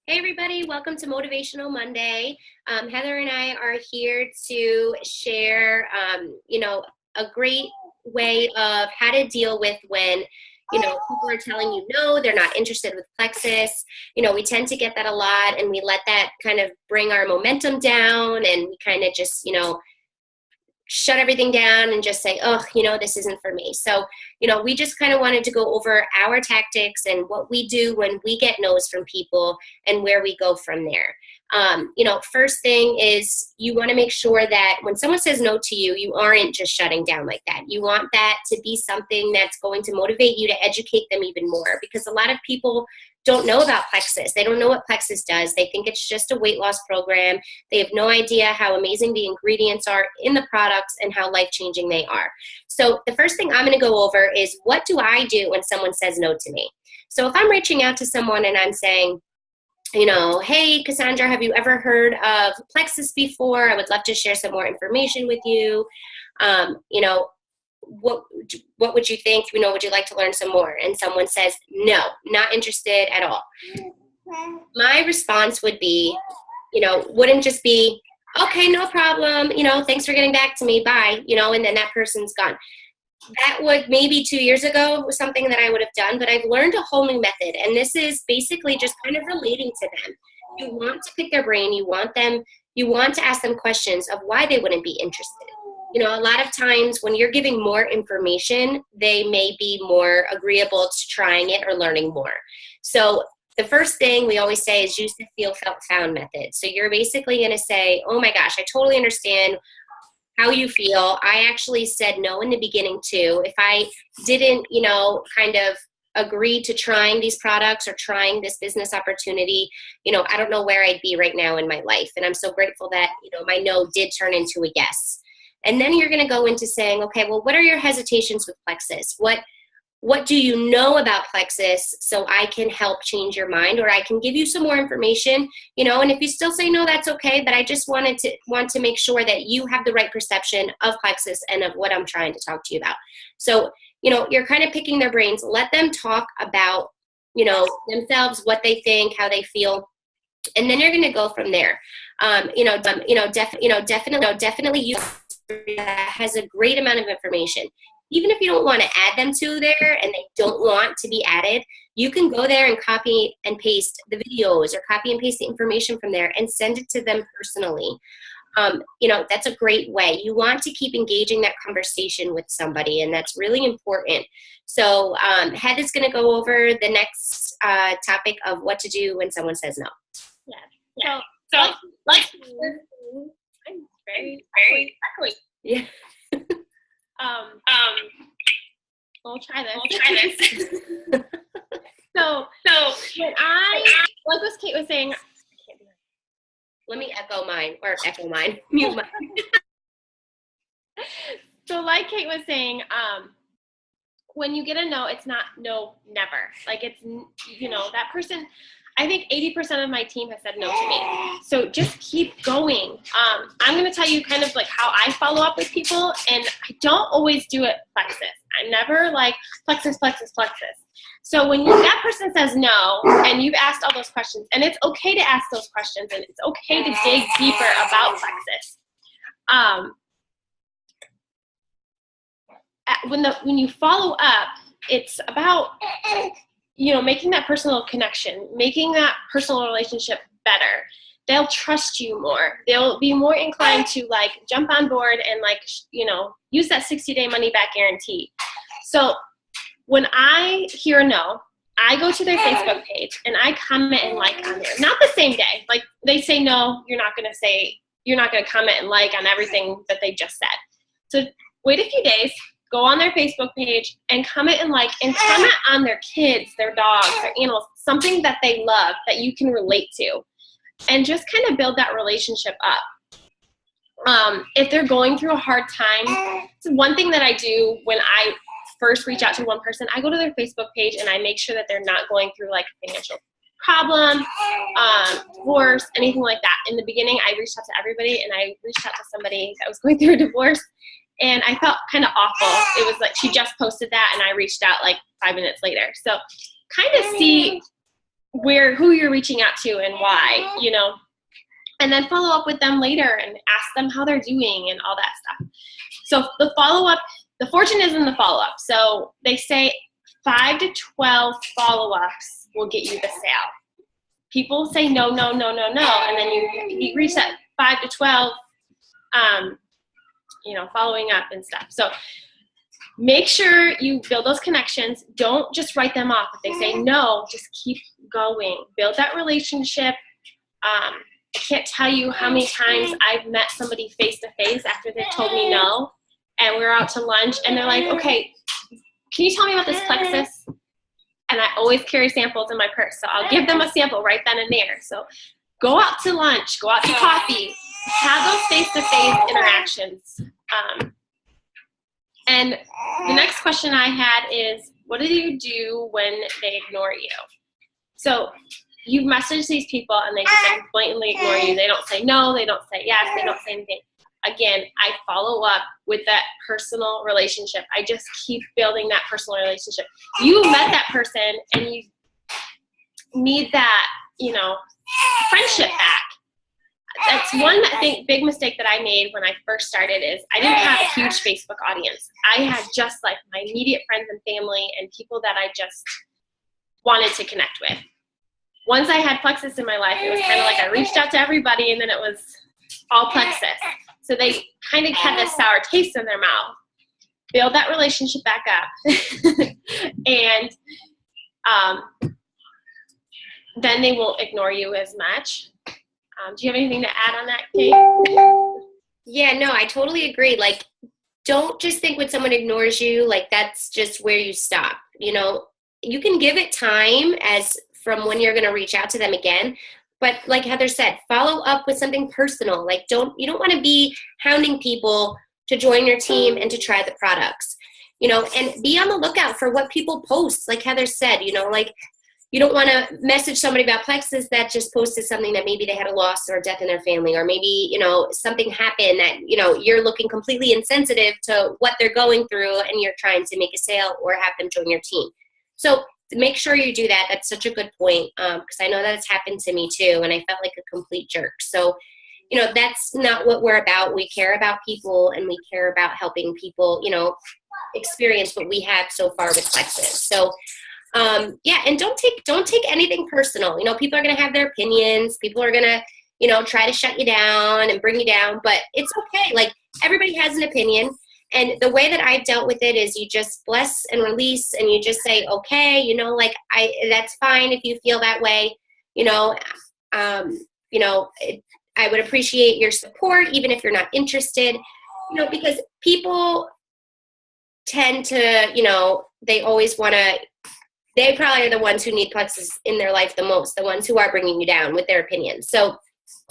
Hey everybody, welcome to Motivational Monday. Heather and I are here to share, a great way of how to deal with when, people are telling you no, they're not interested with Plexus. We tend to get that a lot and we let that kind of bring our momentum down and we kind of just, shut everything down and just say, oh, this isn't for me. So, we just kind of wanted to go over our tactics and what we do when we get no's from people and where we go from there. First thing is you want to make sure that when someone says no to you, you aren't just shutting down like that. You want that to be something that's going to motivate you to educate them even more, because a lot of people don't know about Plexus. They don't know what Plexus does. They think it's just a weight loss program. They have no idea how amazing the ingredients are in the products and how life-changing they are. So the first thing I'm going to go over is, what do I do when someone says no to me? So if I'm reaching out to someone and I'm saying, hey, Cassandra, have you ever heard of Plexus before? I would love to share some more information with you. What would you think? Would you like to learn some more? And someone says, no, not interested at all. My response would be, wouldn't just be, okay, no problem. Thanks for getting back to me. Bye. And then that person's gone. That would maybe 2 years ago was something that I would have done, but I've learned a whole new method. And this is basically just kind of relating to them. You want to pick their brain. You want to ask them questions of why they wouldn't be interested. A lot of times when you're giving more information, they may be more agreeable to trying it or learning more. So the first thing we always say is use the feel, felt, found method. So you're basically going to say, oh my gosh, I totally understand how you feel. I actually said no in the beginning too. If I didn't, kind of agree to trying these products or trying this business opportunity, I don't know where I'd be right now in my life. And I'm so grateful that, my no did turn into a yes. And then you're going to go into saying, okay, well, what are your hesitations with Plexus? What do you know about Plexus so I can help change your mind, or I can give you some more information, and if you still say no, that's okay. But I just want to make sure that you have the right perception of Plexus and of what I'm trying to talk to you about. So, you're kind of picking their brains. Let them talk about, themselves, what they think, how they feel. And then you're going to go from there. Definitely use that has a great amount of information. Even if you don't want to add them to there and they don't want to be added, you can go there and copy and paste the videos or copy and paste the information from there and send it to them personally. That's a great way. You want to keep engaging that conversation with somebody, and that's really important. So Head is going to go over the next topic of what to do when someone says no. Yeah. So I'm very quickly. Yeah. We'll try this. So when like what Kate was saying, let me echo mine. Mute mine. So like Kate was saying, when you get a no, it's not no, never. Like it's, that person, I think 80% of my team has said no to me. So just keep going. I'm going to tell you kind of like how I follow up with people, and I don't always do it Plexus. I'm never like Plexus. So when that person says no, and you've asked all those questions, and it's okay to ask those questions, and it's okay to dig deeper about Plexus. When you follow up, it's about making that personal connection, making that personal relationship better. They'll trust you more. They'll be more inclined to jump on board and use that 60-day money back guarantee. So when I hear a no, I go to their Facebook page and I comment and like on there. Not the same day. Like they say no, you're not going to comment and like on everything that they just said. So wait a few days. Go on their Facebook page and comment and comment on their kids, their dogs, their animals, something that they love that you can relate to, and just kind of build that relationship up. If they're going through a hard time, one thing that I do when I first reach out to one person, I go to their Facebook page and I make sure that they're not going through a financial problem, divorce, anything like that. In the beginning, I reached out to everybody, and I reached out to somebody that was going through a divorce. And I felt kind of awful. It was like she just posted that, and I reached out 5 minutes later. So kind of see who you're reaching out to and why, and then follow up with them later and ask them how they're doing and all that stuff. So the follow-up, the fortune is in the follow-up. So they say 5 to 12 follow-ups will get you the sale. People say no, no, no, no, no, and then you reach that 5 to 12, following up and stuff. So make sure you build those connections. Don't just write them off. If they say no, just keep going. Build that relationship. I can't tell you how many times I've met somebody face-to-face after they've told me no, and we're out to lunch, and they're like, okay, can you tell me about this plexus? And I always carry samples in my purse, so I'll give them a sample right then and there. So go out to lunch, go out to coffee, have those face-to-face interactions. And the next question I had is, what do you do when they ignore you? So you message these people and they just blatantly ignore you. They don't say no, they don't say yes, they don't say anything. Again, I follow up with that personal relationship. I just keep building that personal relationship. You met that person and you need that, friendship back. That's one big mistake that I made when I first started is I didn't have a huge Facebook audience. I had just like my immediate friends and family and people that I just wanted to connect with. Once I had Plexus in my life, it was kind of like I reached out to everybody and then it was all Plexus. So they kind of had this sour taste in their mouth. Build that relationship back up. And then they won't ignore you as much. Do you have anything to add on that, Kate? Yeah, no, I totally agree. Like, don't just think when someone ignores you, like that's just where you stop. You can give it time as from when you're going to reach out to them again. But like Heather said, follow up with something personal. Like you don't want to be hounding people to join your team and to try the products, and be on the lookout for what people post. Like Heather said, like you don't want to message somebody about Plexus that just posted something that maybe they had a loss or a death in their family, or maybe, something happened that, you're looking completely insensitive to what they're going through and you're trying to make a sale or have them join your team. So make sure you do that. That's such a good point, because I know that it's happened to me too, and I felt like a complete jerk. So, that's not what we're about. We care about people, and we care about helping people, experience what we have so far with Plexus. So, and don't take anything personal. People are going to have their opinions. People are going to, try to shut you down and bring you down, but it's okay. Like everybody has an opinion. And the way that I've dealt with it is you just bless and release, and you just say, okay, that's fine if you feel that way. I would appreciate your support, even if you're not interested, because people tend to, they always want to, they probably are the ones who need Plexus in their life the most, the ones who are bringing you down with their opinions. So,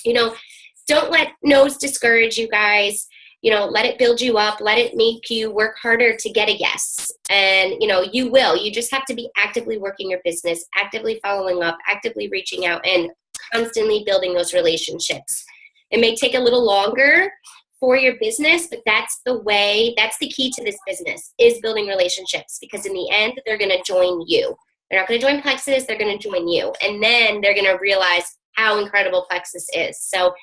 don't let no's discourage you guys. Let it build you up. Let it make you work harder to get a yes. And, you will. You just have to be actively working your business, actively following up, actively reaching out, and constantly building those relationships. It may take a little longer for your business, but that's the key to this business is building relationships, because in the end, they're going to join you. They're not going to join Plexus. They're going to join you. And then they're going to realize how incredible Plexus is. So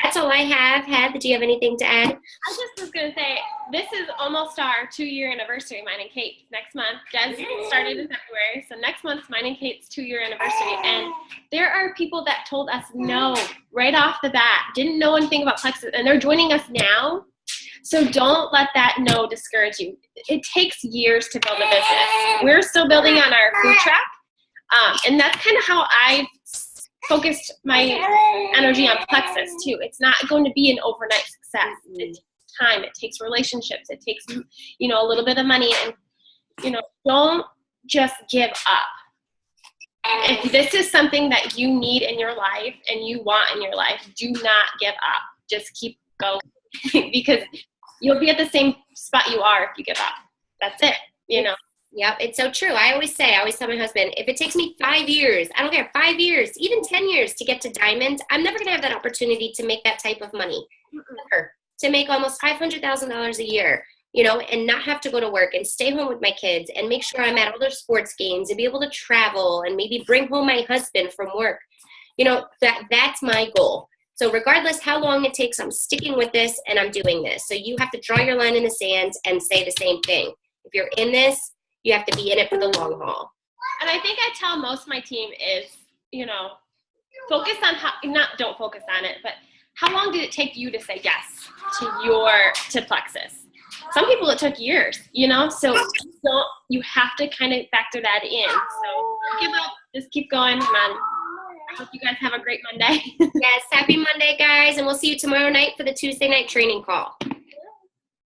that's all I have. Heather, do you have anything to add? I just was going to say, this is almost our 2-year anniversary, mine and Kate's, next month. Des started in February, so next month's mine and Kate's 2-year anniversary. And there are people that told us no right off the bat, didn't know anything about Plexus, and they're joining us now. So don't let that no discourage you. It takes years to build a business. We're still building on our food truck, and that's kind of how I've focused my energy on Plexus too. It's not going to be an overnight success. It takes time. It takes relationships. It takes, a little bit of money, and, don't just give up. If this is something that you need in your life and you want in your life, do not give up. Just keep going, because you'll be at the same spot you are if you give up. That's it, Yep, it's so true. I always tell my husband, if it takes me 5 years, I don't care, 5 years, even 10 years to get to diamond, I'm never going to have that opportunity to make that type of money. Never. To make almost $500,000 a year and not have to go to work and stay home with my kids and make sure I'm at all their sports games and be able to travel and maybe bring home my husband from work. That's my goal. So regardless how long it takes, I'm sticking with this and I'm doing this. So you have to draw your line in the sand and say the same thing. If you're in this, you have to be in it for the long haul. And I think I tell most of my team is, focus on don't focus on it, but how long did it take you to say yes to Plexus? Some people it took years, so you have to kind of factor that in. So don't give up, just keep going, man. I hope you guys have a great Monday. Yes, happy Monday, guys, and we'll see you tomorrow night for the Tuesday night training call.